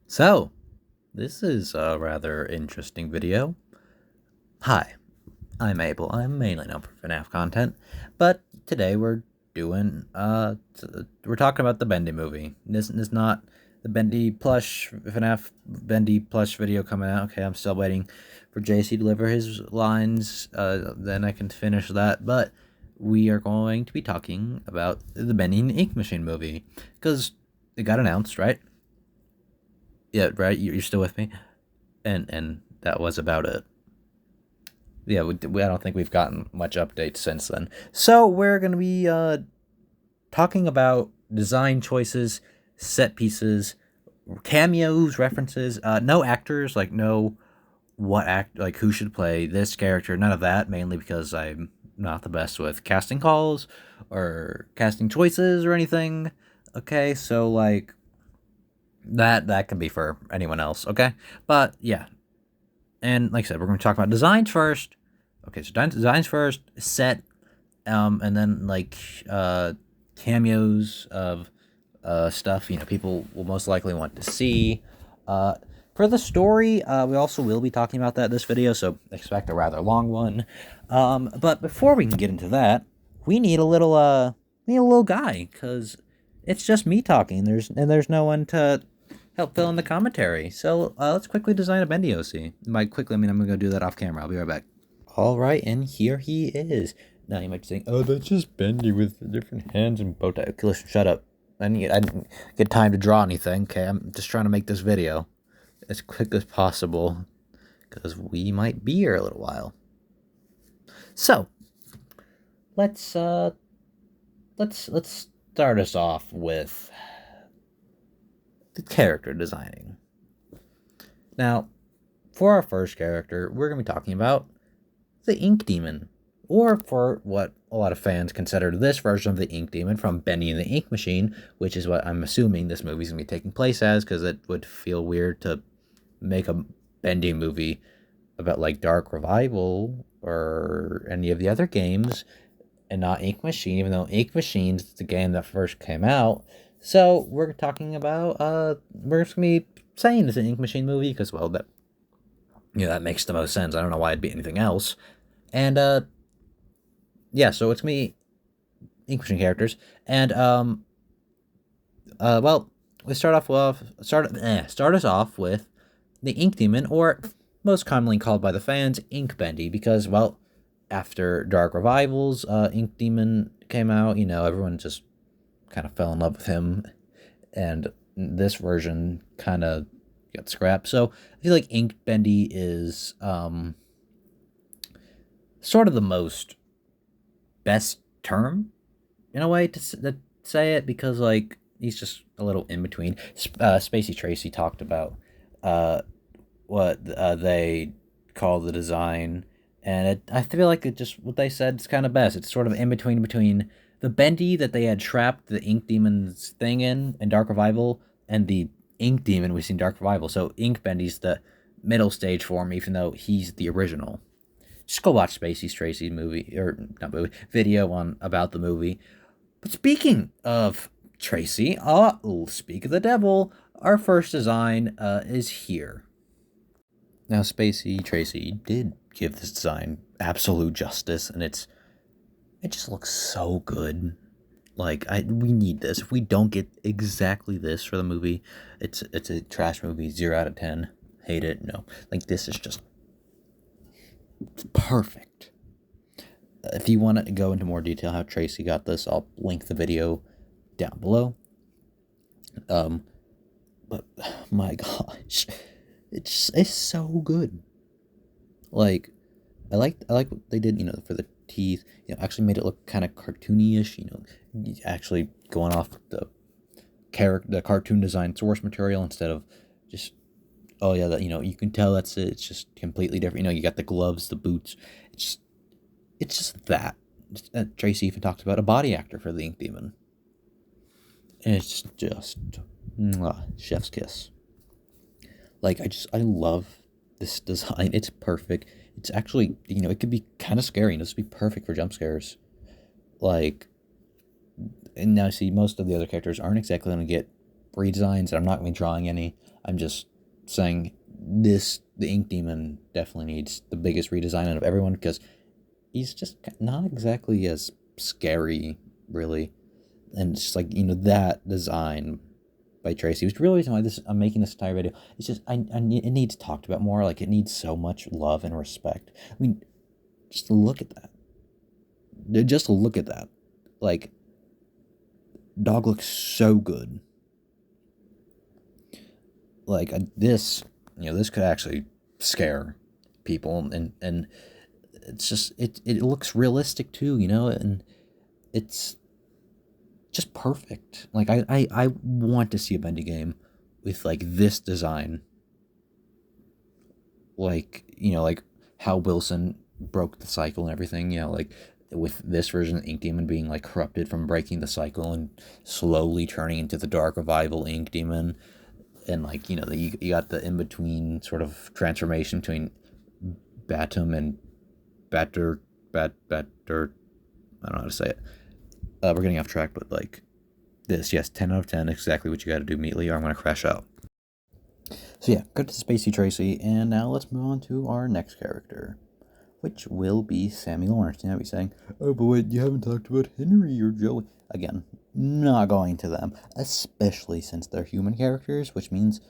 So, this is a rather interesting video. Hi, I'm Abel. I'm mainly known for FNAF content, but today we're talking about the Bendy movie. This is not the Bendy plush FNAF Bendy plush video coming out. Okay, I'm still waiting for JC to deliver his lines. Then I can finish that. But we are going to be talking about the Bendy and the Ink Machine movie because it got announced, right? Yeah, right. You're still with me, and that was about it. Yeah, I don't think we've gotten much updates since then. So we're gonna be talking about design choices, set pieces, cameos, references. No actors, like no like who should play this character. None of that. Mainly because I'm not the best with casting calls or casting choices or anything. Okay, so like that can be for anyone else. Okay, but yeah, and like I said, we're going to talk about designs first. Okay, so designs first, set, and then like cameos of stuff people will most likely want to see. Uh, for the story, we also will be talking about that this video, so expect a rather long one. But before we can get into that, we need a little guy because it's just me talking. There's no one to help fill in the commentary. So let's quickly design a Bendy OC. By quickly, I mean I'm gonna go do that off camera. I'll be right back. All right, and here he is. Now you might be saying, "Oh, that's just Bendy with different hands and bow tie." Okay, listen, shut up. I didn't get time to draw anything. Okay, I'm just trying to make this video as quick as possible because we might be here a little while. So let's let's start us off with the character designing. Now, for our first character, we're going to be talking about the Ink Demon, or for what a lot of fans consider this version of the Ink Demon from Bendy and the Ink Machine, which is what I'm assuming this movie's going to be taking place as, because it would feel weird to make a Bendy movie about like Dark Revival or any of the other games and not Ink Machine, even though Ink Machine's the game that first came out. So we're talking about we're just gonna be saying it's an Ink Machine movie because well that makes the most sense. I don't know why it'd be anything else. And yeah, so it's me Ink Machine characters. And well, we start us off with the Ink Demon, or most commonly called by the fans Ink Bendy, because well, after Dark Revivals, Ink Demon came out. Everyone just kind of fell in love with him, and this version kind of got scrapped. So I feel like Ink Bendy is sort of the most best term in a way to say it, because like he's just a little in between. Spacey Tracey talked about uh, what they call the design, and I feel like it just what they said is kind of best. It's sort of in between the Bendy that they had trapped the Ink Demon's thing in Dark Revival, and the Ink Demon we see in Dark Revival. So Ink Bendy's the middle stage form, even though he's the original. Just go watch Spacey Tracy's movie, or not movie, video on about the movie. But speaking of Tracey, speak of the devil, our first design is here. Now, Spacey Tracy did give this design absolute justice, and it just looks so good. Like we need this. If we don't get exactly this for the movie, it's a trash movie. 0 out of 10. Hate it. No, like this is just perfect. If you want to go into more detail how Tracey got this, I'll link the video down below. But my gosh, it's so good. Like, I like what they did. For the teeth. Actually made it look kind of cartoony-ish. Actually going off the cartoon design source material instead of just oh yeah that you can tell that's it. It's just completely different. You got the gloves, the boots. It's just that. Tracy even talked about a body actor for the Ink Demon. And it's just chef's kiss. Like I love this design. It's perfect. It's actually it could be kind of scary. This would be perfect for jump scares. Like, and now see most of the other characters aren't exactly going to get redesigns. I'm not going to be drawing any. I'm just saying the Ink Demon definitely needs the biggest redesign out of everyone, because he's just not exactly as scary, really. And it's just like, that design by Tracey was really the reason why I'm making this entire video. It's just, it needs talked about more. Like, it needs so much love and respect. I mean, just look at that. Just look at that. Like, dog looks so good. Like, this could actually scare people, and it's just, it looks realistic too, and it's just perfect. Like, I want to see a bendy game with, like, this design. Like, like how Wilson broke the cycle and everything, like, with this version of Ink Demon being, like, corrupted from breaking the cycle and slowly turning into the Dark Revival Ink Demon. And, like, you got the in-between sort of transformation between Batum and Batter, I don't know how to say it. We're getting off track, but, like, this, yes, 10 out of 10, exactly what you got to do immediately, or I'm going to crash out. So yeah, good to Spacey Tracey, and now let's move on to our next character, which will be Sammy Lawrence. You might be saying, oh, but wait, you haven't talked about Henry or Joey. Again, not going to them, especially since they're human characters, which means,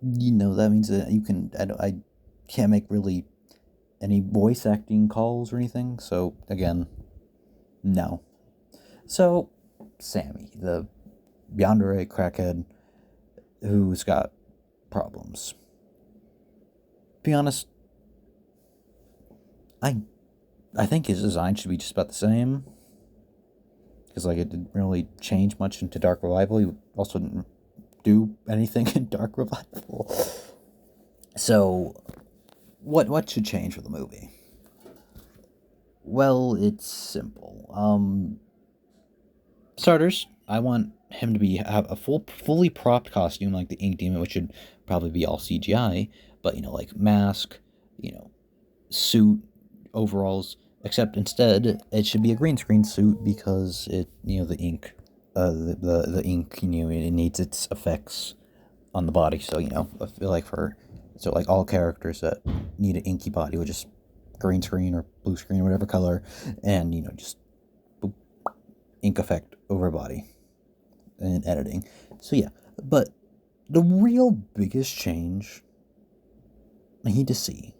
that means that you can, I can't make really any voice acting calls or anything, so again, no. So, Sammy, the yandere crackhead who's got problems. Be honest, I think his design should be just about the same, because, like, it didn't really change much into Dark Revival. He also didn't do anything in Dark Revival. So, what should change for the movie? Well, it's simple. Starters, I want him to have a fully propped costume like the Ink Demon, which should probably be all CGI, but, like, mask, suit, overalls, except instead it should be a green screen suit, because it, the ink, the ink, it needs its effects on the body. So, I feel like like all characters that need an inky body would just green screen or blue screen or whatever color, and, just boop, ink effect over body and editing. So yeah, but the real biggest change I need to see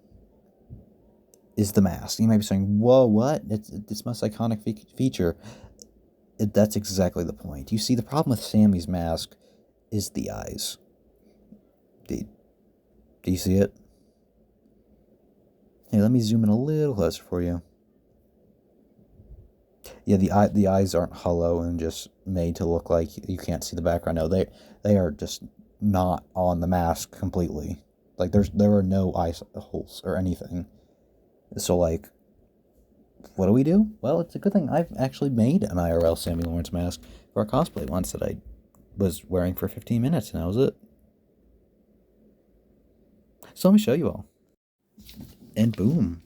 is the mask. You might be saying, whoa, what? It's most iconic feature. That's exactly the point. You see, the problem with Sammy's mask is the eyes. Do you see it? Hey, let me zoom in a little closer for you. Yeah, the eyes aren't hollow and just made to look like you can't see the background. No, they are just not on the mask completely. Like, there are no eye holes or anything. So, like, what do? Well, it's a good thing I've actually made an IRL Sammy Lawrence mask for a cosplay once that I was wearing for 15 minutes, and that was it. So let me show you all. And boom.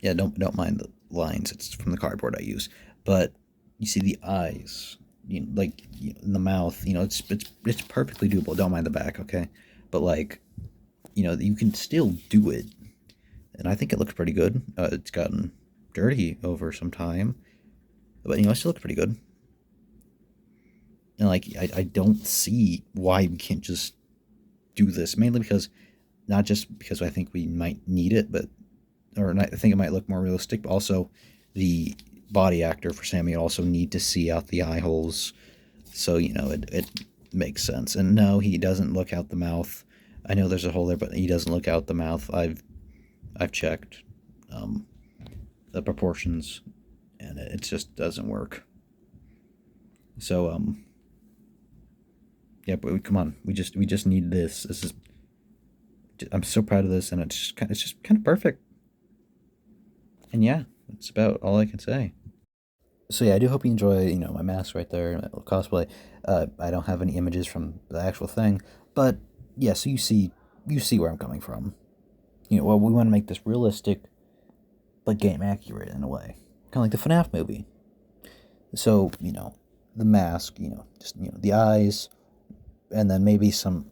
Yeah, don't mind the lines. It's from the cardboard I use. But you see the eyes, in the mouth. It's perfectly doable. Don't mind the back, okay? But, like, you can still do it, and I think it looks pretty good. It's gotten dirty over some time, but, it still looks pretty good. And, like, I don't see why we can't just do this. Mainly because, not just because I think we might need it, I think it might look more realistic, but also the body actor for Sammy also need to see out the eye holes. So, it makes sense. And no, he doesn't look out the mouth. I know there's a hole there, but he doesn't look out the mouth. I've checked the proportions, and it just doesn't work. So, yeah, but come on, we just need this. I'm so proud of this, and it's just kind of perfect. And yeah, that's about all I can say. So yeah, I do hope you enjoy, my mask right there, my little cosplay. I don't have any images from the actual thing, but yeah, so you see where I'm coming from. Well, we want to make this realistic, but game accurate in a way, kind of like the FNAF movie. So, the mask, just, the eyes, and then maybe some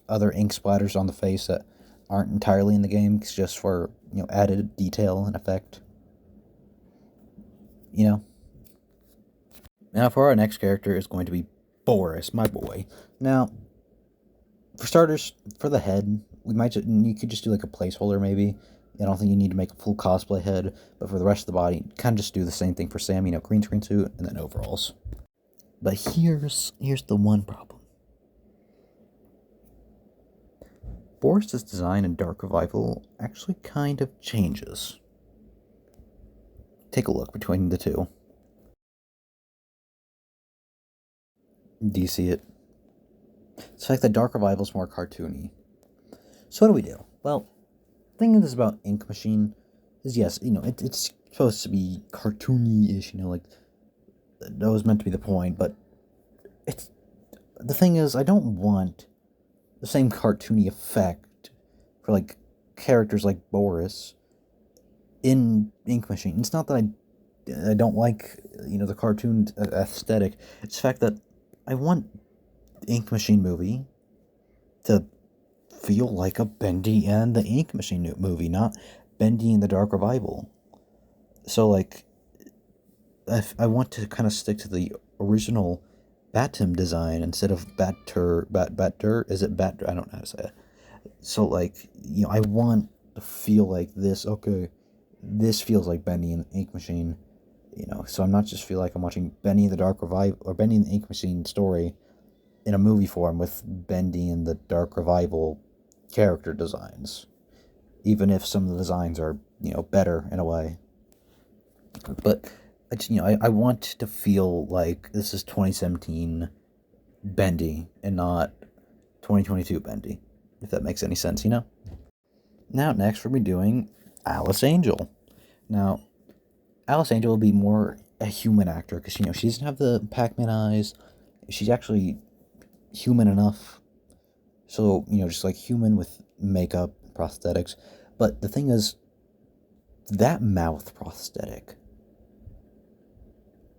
other ink splatters on the face that aren't entirely in the game, just for, added detail and effect. Now for our next character is going to be Boris, my boy. Now, for starters, for the head, you could just do like a placeholder maybe. I don't think you need to make a full cosplay head, but for the rest of the body, kind of just do the same thing for Sam, green screen suit and then overalls. But here's the one problem. Boris's design in Dark Revival actually kind of changes. Take a look between the two. Do you see it? It's like the Dark Revival is more cartoony. So what do we do? Well, the thing is about Ink Machine is, yes, it's supposed to be cartoony-ish, like, that was meant to be the point, but the thing is, I don't want the same cartoony effect for, like, characters like Boris in Ink Machine. It's not that I don't like, the cartoon aesthetic. It's the fact that I want Ink Machine movie to feel like a Bendy and the Ink Machine movie, not Bendy and the Dark Revival. So, like, I want to kind of stick to the original BATIM design instead of Batter, is it Bat? I don't know how to say it. So, like, I want to feel like this, okay, this feels like Bendy and the Ink Machine, so I'm not just feel like I'm watching Bendy and the Dark Revival, or Bendy and the Ink Machine story in a movie form with Bendy and the Dark Revival character designs, even if some of the designs are, better in a way. But I want to feel like this is 2017 Bendy and not 2022 Bendy, if that makes any sense, Now, next we'll be doing Alice Angel. Now, Alice Angel will be more a human actor, because, she doesn't have the Pac-Man eyes. She's actually human enough. So, just like human with makeup, prosthetics. But the thing is, that mouth prosthetic,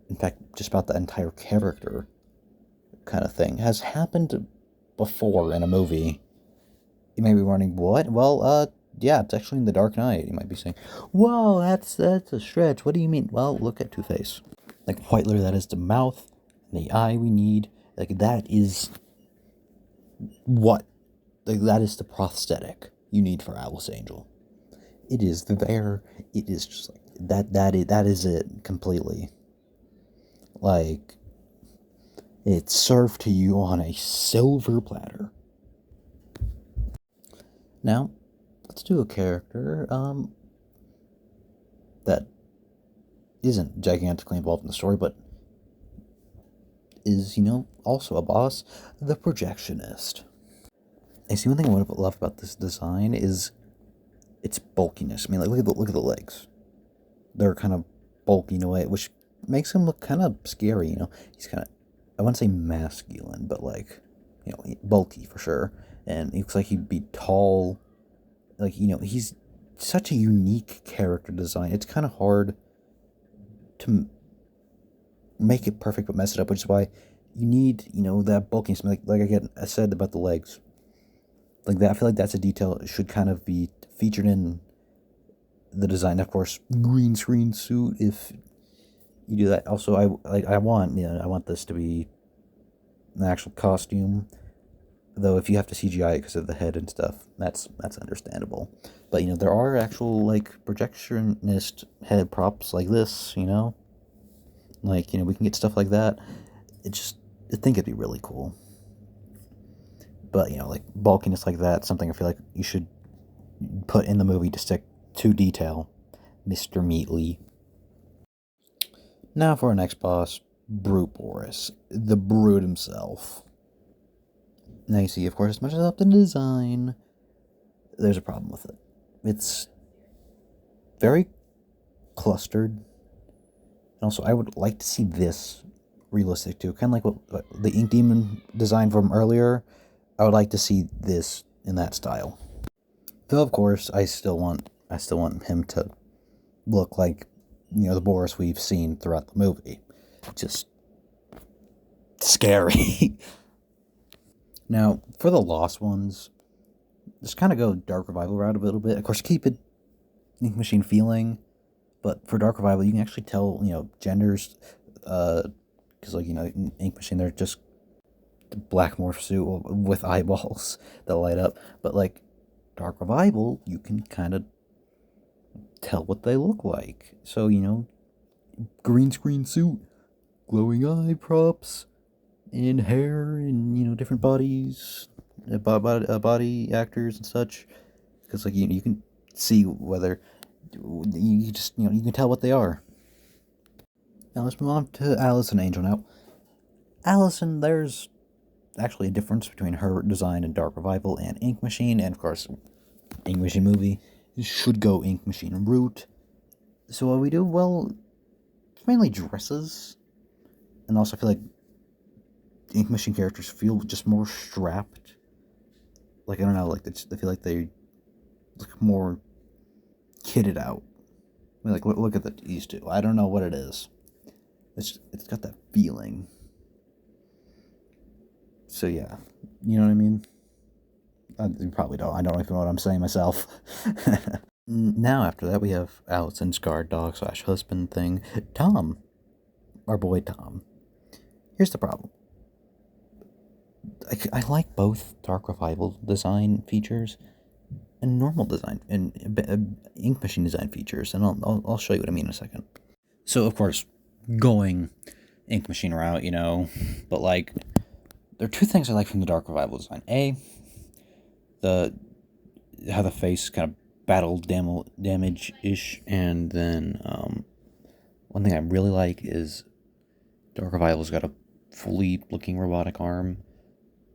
in fact, just about the entire character kind of thing, has happened before in a movie. You may be wondering, what? Well, yeah, it's actually in The Dark Knight. You might be saying, whoa, that's a stretch. What do you mean? Well, look at Two-Face. Like, quite literally, that is the mouth and the eye we need. Like, that is what? Like, that is the prosthetic you need for Alice Angel. It is there. It is just like, that is it completely. Like, it's served to you on a silver platter. Now, let's do a character, that isn't gigantically involved in the story, but is, also a boss, the Projectionist. And see, one thing I love about this design is its bulkiness. I mean, like, look at the legs. They're kind of bulky in a way, which makes him look kind of scary, He's kind of, I wouldn't say masculine, but, like, bulky for sure. And he looks like he'd be tall. Like, he's such a unique character design. It's kind of hard to make it perfect but mess it up, which is why you need, that bulkiness. Like again, I said about the legs. Like that, I feel like that's a detail that should kind of be featured in the design. Of course, green screen suit, if you do that. Also, I want this to be an actual costume. Though if you have to CGI it because of the head and stuff, that's understandable. But, there are actual, like, projectionist head props like this, Like, we can get stuff like that. I think it'd be really cool. But, like, bulkiness like that, something I feel like you should put in the movie to stick to detail. Mr. Meatley. Now for our next boss, Brute Boris. The Brute himself. Now you see, of course, as much as I love the design, there's a problem with it. It's very clustered. And also, I would like to see this realistic too. Kind of like what the Ink Demon design from earlier. I would like to see this in that style. Though, of course, I still want him to look like, the Boris we've seen throughout the movie. Just scary. Now, for the Lost ones, just kind of go Dark Revival route a little bit. Of course, keep it Ink Machine feeling, but for Dark Revival, you can actually tell, genders, because, in Ink Machine, they're just black morph suit with eyeballs that light up. But, Dark Revival, you can kind of tell what they look like. So, green screen suit, glowing eye props, and hair, and, different bodies, body actors and such. Because, you can see whether, you just, you can tell what they are. Now, let's move on to Alice and Angel. Now, Allison, there's actually a difference between her design in Dark Revival and Ink Machine, and of course, Ink Machine movie should go Ink Machine route. So what we do, well, it's mainly dresses, and also I feel like Ink Machine characters feel just more strapped. I don't know, I feel like they look more kitted out. I mean, look at these two. I don't know what it is. It's got that feeling. So yeah, you know what I mean? You probably don't. I don't even know what I'm saying myself. Now after that we have Allison's guard dog / husband thing, Tom. Our boy Tom. Here's the problem. I like both Dark Revival design features and normal design and Ink Machine design features, and I'll show you what I mean in a second. So of course, going Ink Machine route, but there are two things I like from the Dark Revival design. A, how the face kind of battle damage-ish, and then one thing I really like is Dark Revival's got a fully looking robotic arm,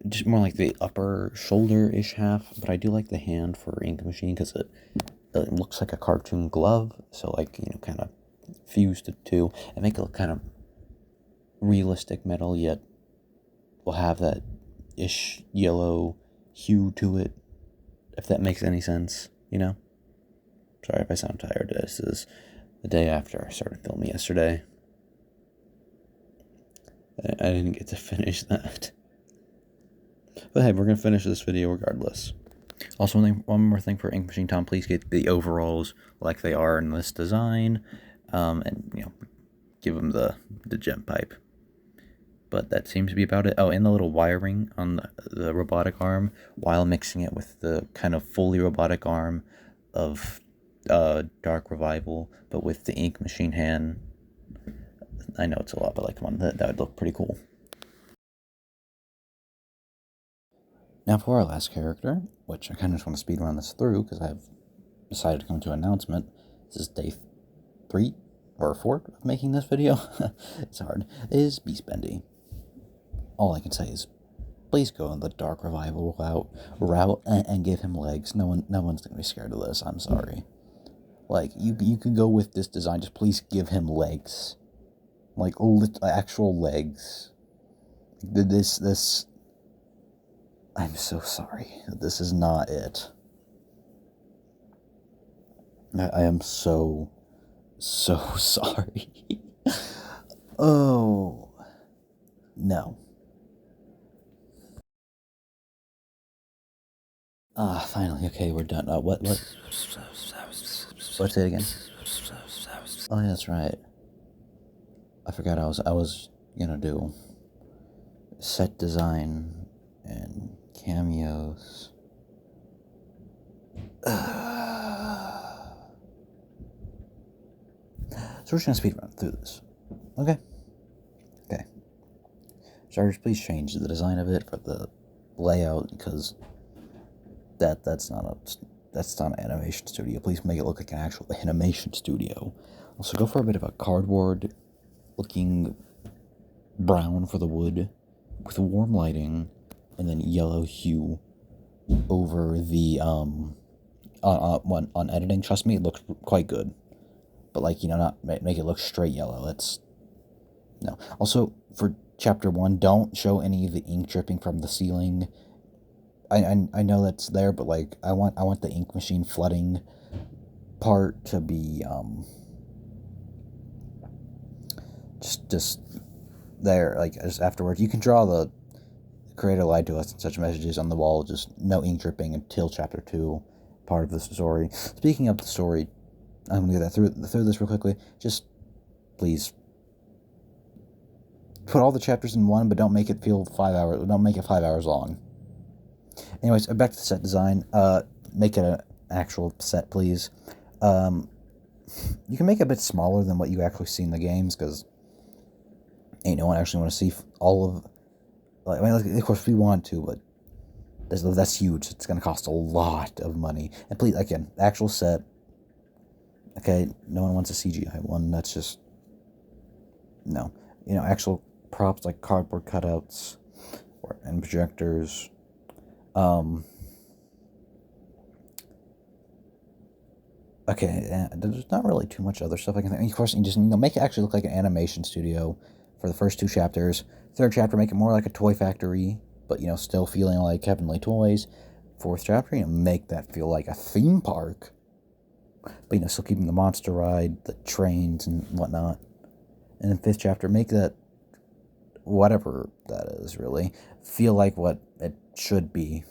just more like the upper shoulder-ish half, but I do like the hand for Ink Machine because it looks like a cartoon glove, so kind of fuse the two and make it look kind of realistic metal, yet will have that ish yellow hue to it, if that makes any sense, Sorry if I sound tired. This is the day after I started filming yesterday. I didn't get to finish that. But hey, we're going to finish this video regardless. Also, one more thing for Ink Machine Tom, please get the overalls like they are in this design, and, give him the gem pipe. But that seems to be about it. Oh, and the little wiring on the robotic arm, while mixing it with the kind of fully robotic arm of Dark Revival, but with the Ink Machine hand. I know it's a lot, but come on, that would look pretty cool. Now for our last character, which I kind of just want to speed run this through because I've decided to come to an announcement. This is day 3 or 4 of making this video. It's hard. Is Beast Bendy. All I can say is, please go in the Dark Revival route and give him legs. No one's gonna be scared of this. I'm sorry. You can go with this design. Just please give him legs, actual legs. This. I'm so sorry. This is not it. I am so sorry. Oh no. Finally. Okay, we're done. What? What's it again? Oh, yeah, that's right. I forgot I was gonna do set design and cameos. So we're just gonna speed run through this. Okay. Starters, please change the design of it for the layout, because that's not an animation studio. Please make it look like an actual animation studio. Also, go for a bit of a cardboard looking brown for the wood with warm lighting, and then yellow hue over the on editing. Trust me, it looks quite good. But not make it look straight yellow. No. Also, for chapter 1, don't show any of the ink dripping from the ceiling. I know that's there, but I want the Ink Machine flooding part to be just there, like, as afterwards. You can draw the creator lied to us and such messages on the wall, just no ink dripping until chapter 2, part of the story. Speaking of the story, I'm going to get through this real quickly. Just, please, put all the chapters in one, but don't make it feel 5 hours, don't make it 5 hours long. Anyways, back to the set design. Make it an actual set, please. You can make it a bit smaller than what you actually see in the games, because ain't no one actually want to see all of... Like, I mean, of course, we want to, but that's huge. It's going to cost a lot of money. And please, again, actual set. Okay, no one wants a CGI one. That's just... No. Actual props like cardboard cutouts and projectors. Okay, there's not really too much other stuff I can think. Of course, you just make it actually look like an animation studio for the first 2 chapters. 3rd chapter, make it more like a toy factory, but still feeling like Heavenly Toys. 4th chapter, make that feel like a theme park, but still keeping the monster ride, the trains and whatnot. And then 5th chapter, make that whatever that is really feel like what it should be.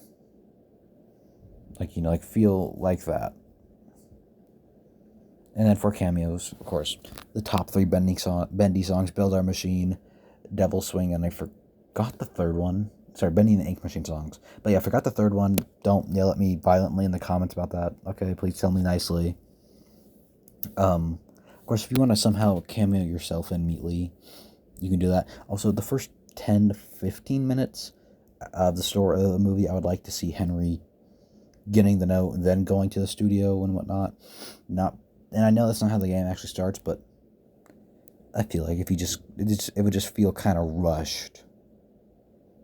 Like feel like that. And then for cameos, of course, the top 3 Bendy songs: Build Our Machine, Devil Swing, and I forgot the 3rd one. Sorry, Bendy and the Ink Machine songs. But yeah, I forgot the 3rd one. Don't yell at me violently in the comments about that. Okay, please tell me nicely. Of course, if you want to somehow cameo yourself in Meatly, you can do that. Also, the first 10 to 15 minutes of the movie, I would like to see Henry getting the note and then going to the studio and whatnot. And I know that's not how the game actually starts, but I feel like if it would just feel kind of rushed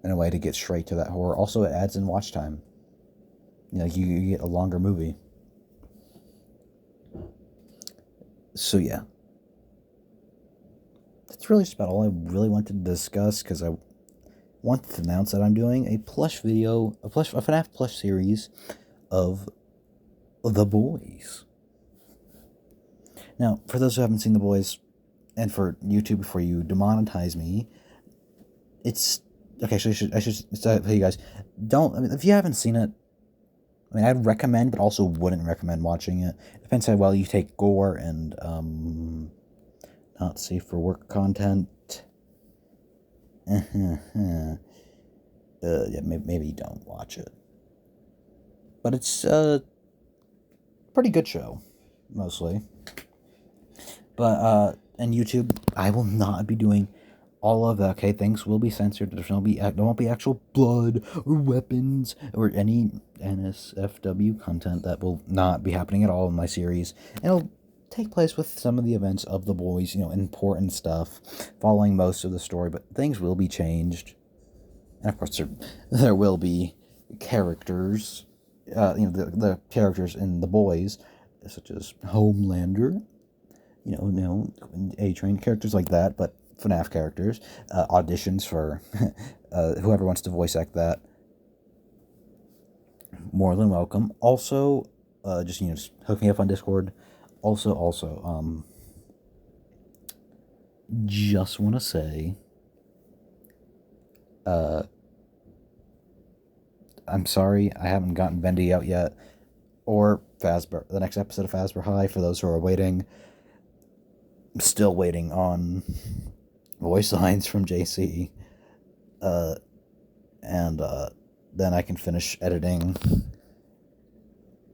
in a way to get straight to that horror. Also, it adds in watch time. You get a longer movie. So yeah, that's really just about all I really wanted to discuss, because I want to announce that I'm doing a FNAF plush series of The Boys. Now, for those who haven't seen The Boys, and for YouTube before you demonetize me, it's okay. So I should tell you guys, if you haven't seen it, I'd recommend, but also wouldn't recommend watching it. Depends how well you take gore and not safe for work content. Yeah, maybe don't watch it. But it's a pretty good show, mostly. But and YouTube, I will not be doing all of that. Okay, things will be censored. There won't be actual blood or weapons or any NSFW content. That will not be happening at all in my series. And it'll take place with some of the events of The Boys, important stuff, following most of the story, but things will be changed. And of course, there will be characters, the characters in The Boys, such as Homelander, A-Train, characters like that, but FNAF characters, auditions for whoever wants to voice act that, more than welcome. Also, just hook me up on Discord. Also, just want to say, I'm sorry I haven't gotten Bendy out yet, or Fazbear, the next episode of Fazbear High, for those who are waiting. I'm still waiting on voice lines from JC, and then I can finish editing.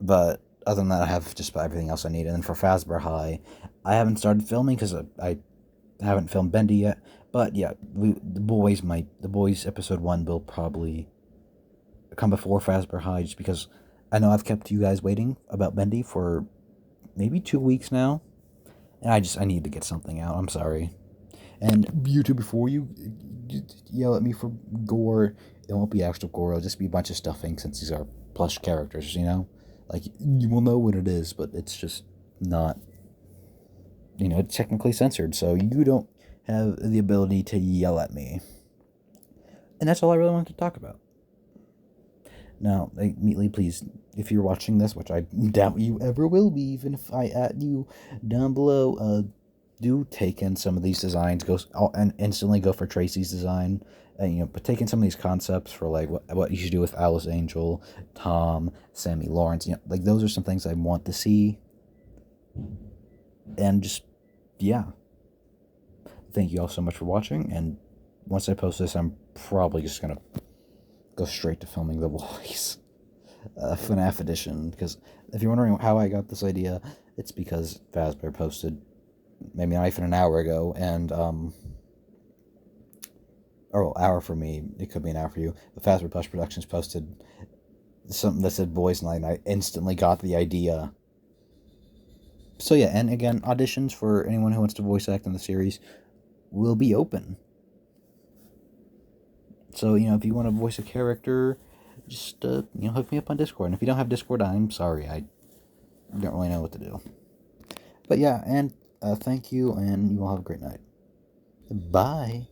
But other than that, I have just about everything else I need. And then for Fazbear High, I haven't started filming because I haven't filmed Bendy yet. But yeah, the boys episode 1 will probably come before Fazbear High, just because I know I've kept you guys waiting about Bendy for maybe 2 weeks now, and I need to get something out. I'm sorry. And YouTube, before you yell at me for gore, it won't be actual gore. It'll just be a bunch of stuffing, since these are plush characters. Like, you will know what it is, but it's just not, it's technically censored, so you don't have the ability to yell at me. And that's all I really wanted to talk about. Now, Meatly, please, if you're watching this, which I doubt you ever will be, even if I at you down below, do take in some of these designs, and instantly go for Tracey's design, and but take in some of these concepts for like what you should do with Alice Angel, Tom, Sammy Lawrence. Like those are some things I want to see, and just yeah. Thank you all so much for watching, and once I post this, I'm probably just gonna go straight to filming The Boys, FNAF edition. Because if you're wondering how I got this idea, it's because Fazbear posted maybe not even an hour ago, and or hour for me, it could be an hour for you. The Fazbear Plush Productions posted something that said Boys Night, and I instantly got the idea. So yeah, and again, auditions for anyone who wants to voice act in the series will be open. So, if you want to voice a character, just, hook me up on Discord. And if you don't have Discord, I'm sorry. I don't really know what to do. But yeah, and thank you, and you all have a great night. Bye.